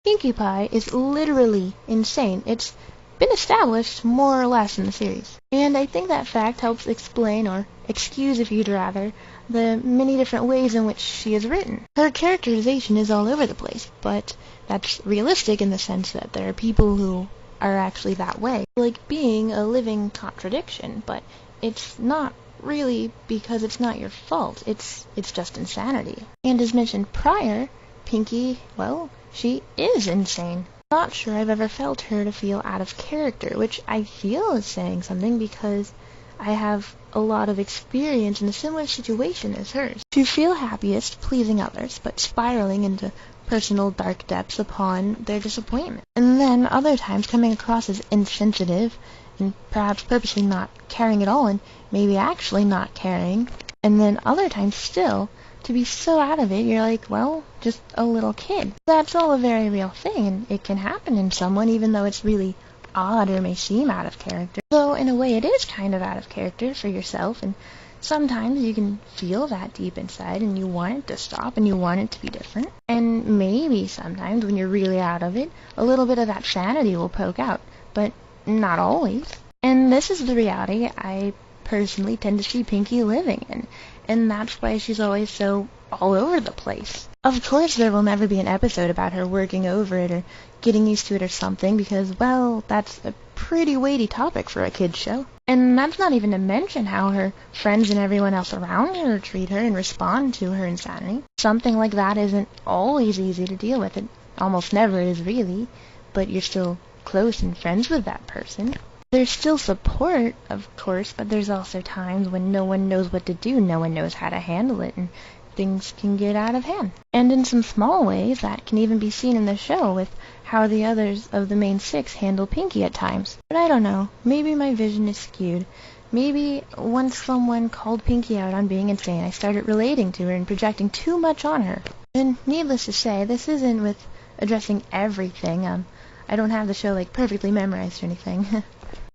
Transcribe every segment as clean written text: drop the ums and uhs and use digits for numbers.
Pinkie Pie is literally insane. It's been established more or less in the series. And I think that fact helps explain, or excuse if you'd rather, the many different ways in which she is written. Her characterization is all over the place, but that's realistic in the sense that there are people who are actually that way. Like being a living contradiction, but it's not really because it's not your fault. It's just insanity. And as mentioned prior, Pinkie, well, she is insane. Not sure I've ever felt her to feel out of character, which I feel is saying something because I have a lot of experience in a similar situation as hers. To feel happiest pleasing others, but spiraling into personal dark depths upon their disappointment. And then other times coming across as insensitive, and perhaps purposely not caring at all, and maybe actually not caring. And then other times still, to be so out of it, you're like, well, just a little kid. That's all a very real thing, and it can happen in someone, even though it's really odd or may seem out of character. Though, in a way, it is kind of out of character for yourself, and sometimes you can feel that deep inside, and you want it to stop, and you want it to be different. And maybe sometimes, when you're really out of it, a little bit of that sanity will poke out, but not always. And this is the reality I personally tend to see Pinkie living in, and that's why she's always so all over the place. Of course there will never be an episode about her working over it or getting used to it or something, because, well, that's a pretty weighty topic for a kid's show. And that's not even to mention how her friends and everyone else around her treat her and respond to her insanity. Something like that isn't always easy to deal with. It almost never is, really, but you're still close and friends with that person. There's still support, of course, but there's also times when no one knows what to do, no one knows how to handle it, and things can get out of hand. And in some small ways, that can even be seen in the show with how the others of the main six handle Pinkie at times. But I don't know, maybe my vision is skewed. Maybe once someone called Pinkie out on being insane, I started relating to her and projecting too much on her. And needless to say, this isn't with addressing everything. I don't have the show, perfectly memorized or anything.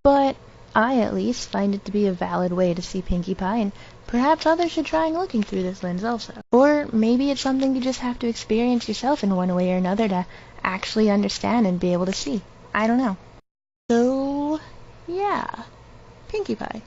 But I, at least, find it to be a valid way to see Pinkie Pie, and perhaps others should try looking through this lens also. Or maybe it's something you just have to experience yourself in one way or another to actually understand and be able to see. I don't know. So, yeah. Pinkie Pie.